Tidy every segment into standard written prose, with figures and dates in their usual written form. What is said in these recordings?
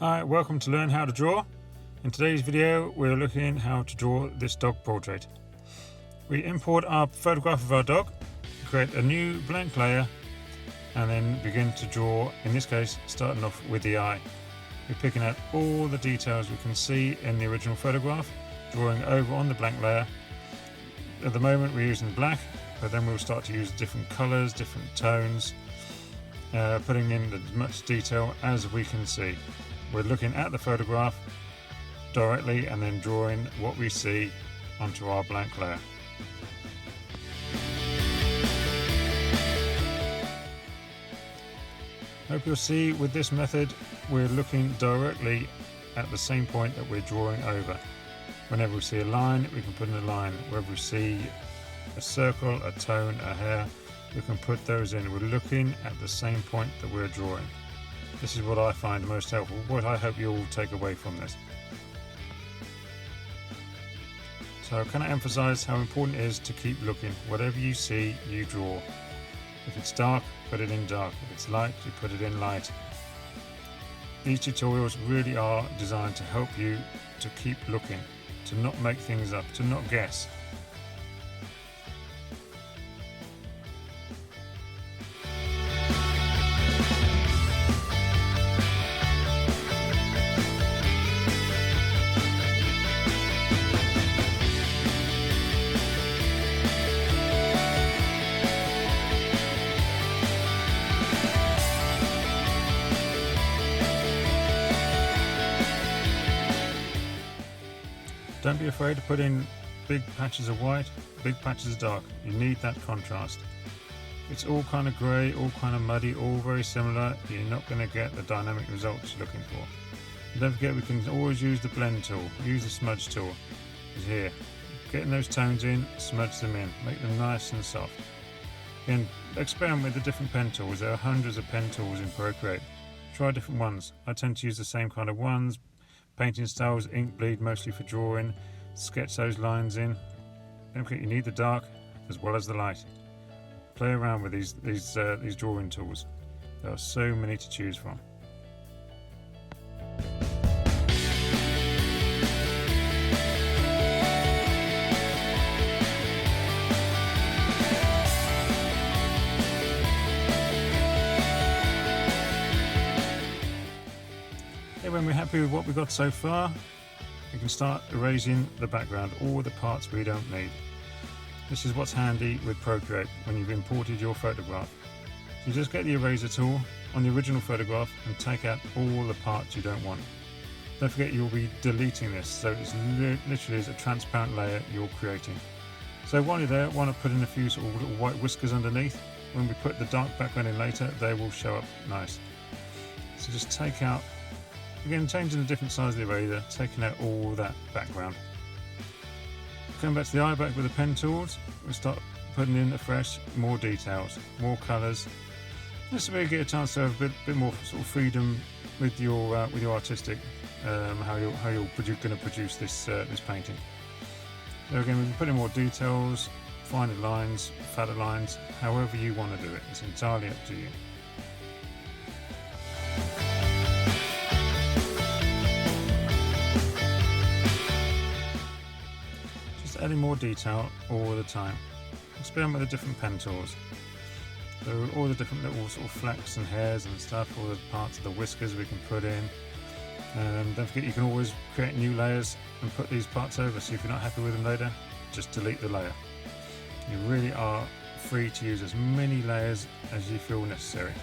Hi, welcome to Learn How to Draw. In today's video we're looking how to draw this dog portrait. We import our photograph of our dog, create a new blank layer and then begin to draw, in this case starting off with the eye. We're picking out all the details we can see in the original photograph, drawing over on the blank layer. At the moment we're using black, but then we'll start to use different colours, different tones, putting in as much detail as we can see. We're looking at the photograph directly and then drawing what we see onto our blank layer. Hope you'll see with this method we're looking directly at the same point that we're drawing over. Whenever we see a line, we can put in a line. Wherever we see a circle, a tone, a hair, we can put those in. We're looking at the same point that we're drawing. This is what I find most helpful, what I hope you'll take away from this. So can I emphasize how important it is to keep looking. Whatever you see, you draw. If it's dark, put it in dark. If it's light, you put it in light. These tutorials really are designed to help you to keep looking, to not make things up, to not guess. Don't be afraid to put in big patches of white, big patches of dark. You need that contrast. It's all kind of grey, all kind of muddy, all very similar. You're not going to get the dynamic results you're looking for. And don't forget we can always use the blend tool, use the smudge tool. It's here. Getting those tones in, smudge them in, make them nice and soft. Again, experiment with the different pen tools. There are hundreds of pen tools in Procreate. Try different ones. I tend to use the same kind of ones. Painting styles, ink bleed mostly for drawing, sketch those lines in. Don't forget you need the dark as well as the light. Play around with these drawing tools. There are so many to choose from. When we're happy with what we've got so far, we can start erasing the background, all the parts we don't need. This is what's handy with Procreate when you've imported your photograph. You just get the eraser tool on the original photograph and take out all the parts you don't want. Don't forget you'll be deleting this, so it's literally is a transparent layer you're creating. So while you're there, why not put in a few sort of little white whiskers underneath. When we put the dark background in later, they will show up nice. So just take out, again, changing the different size of the eraser, taking out all that background. Coming back to the eye back with the pen tools, we'll start putting in afresh more details, more colours. Just to really get a chance to have a bit more sort of freedom with your artistic, how you're going to produce this painting. So again, we can put in more details, finer lines, fatter lines, however you want to do it. It's entirely up to you. Adding more detail all the time. Experiment with the different pen tools. So all the different little sort of flecks and hairs and stuff, all the parts of the whiskers we can put in. Don't forget you can always create new layers and put these parts over, so if you're not happy with them later, just delete the layer. You really are free to use as many layers as you feel necessary.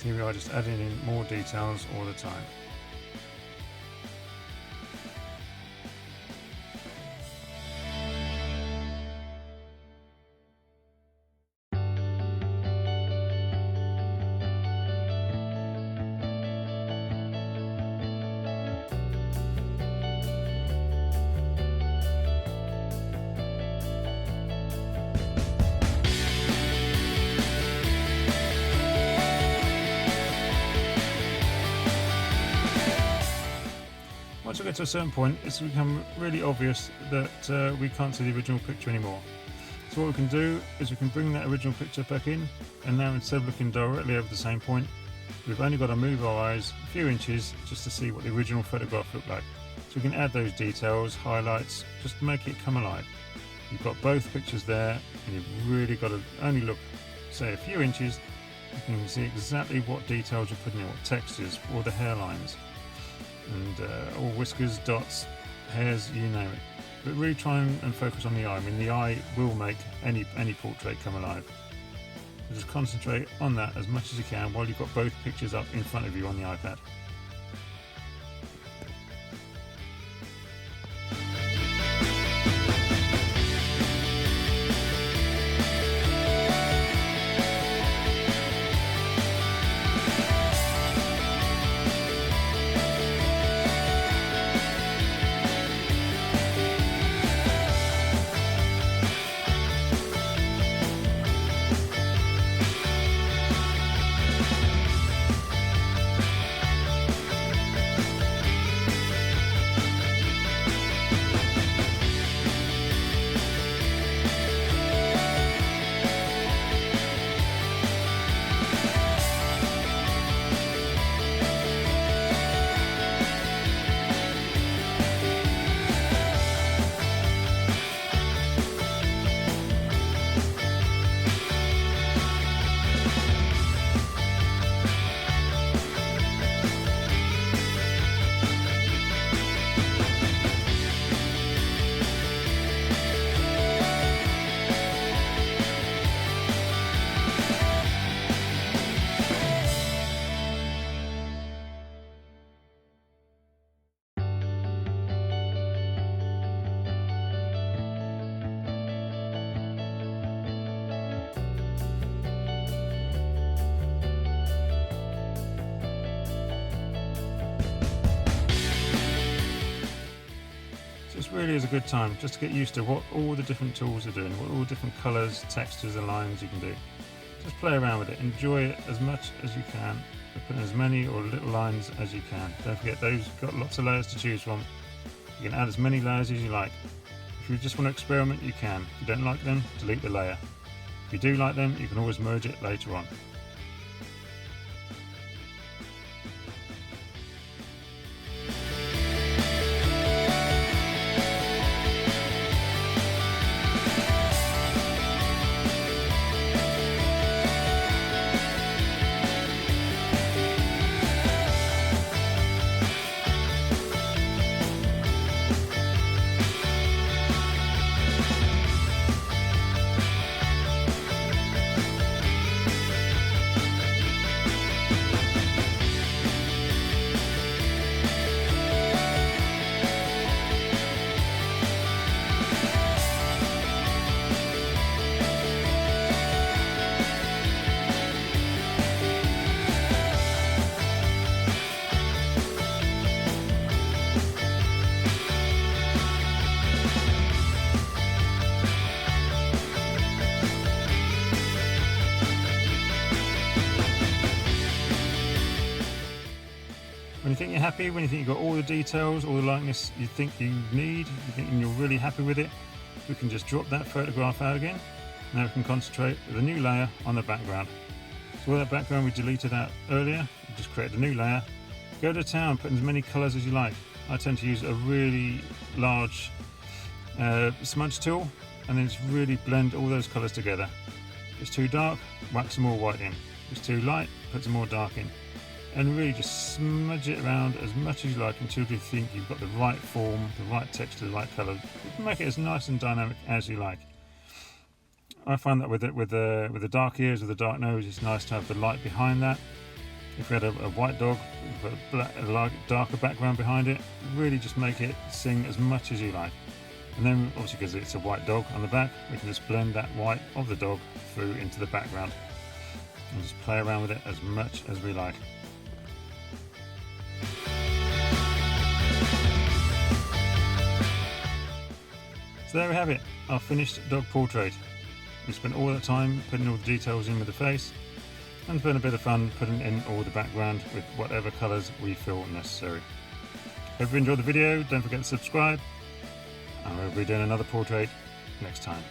Here we are, just adding in more details all the time. we get to a certain point, it's become really obvious that we can't see the original picture anymore. So what we can do is we can bring that original picture back in, and now instead of looking directly over the same point, we've only got to move our eyes a few inches just to see what the original photograph looked like. So we can add those details, highlights, just to make it come alive. You've got both pictures there, and you've really got to only look, say, a few inches. You can see exactly what details you're putting in, what textures, or the hairlines, and all whiskers, dots, hairs, you name it. But really try and focus on the eye. I mean, the eye will make any portrait come alive. So just concentrate on that as much as you can while you've got both pictures up in front of you on the iPad. This really is a good time just to get used to what all the different tools are doing, what all the different colours, textures and lines you can do. Just play around with it, enjoy it as much as you can, put in as many or little lines as you can. Don't forget those got lots of layers to choose from. You can add as many layers as you like. If you just want to experiment, you can. If you don't like them, delete the layer. If you do like them, you can always merge it later on. When you think you're happy, when you think you've got all the details, all the likeness you think you need, and you're really happy with it, we can just drop that photograph out again. Now we can concentrate with a new layer on the background. So all that background we deleted out earlier, we just created a new layer. Go to town, put in as many colours as you like. I tend to use a really large smudge tool, and then just really blend all those colours together. If it's too dark, whack some more white in. If it's too light, put some more dark in. And really just smudge it around as much as you like until you think you've got the right form, the right texture, the right colour. You can make it as nice and dynamic as you like. I find that with the dark ears, with the dark nose, it's nice to have the light behind that. If we had a white dog with a darker background behind it, really just make it sing as much as you like. And then obviously because it's a white dog on the back, we can just blend that white of the dog through into the background and just play around with it as much as we like. So there we have it, our finished dog portrait. We spent all that time putting all the details in with the face, and it's been a bit of fun putting in all the background with whatever colours we feel necessary. Hope you enjoyed the video. Don't forget to subscribe, and we'll be doing another portrait next time.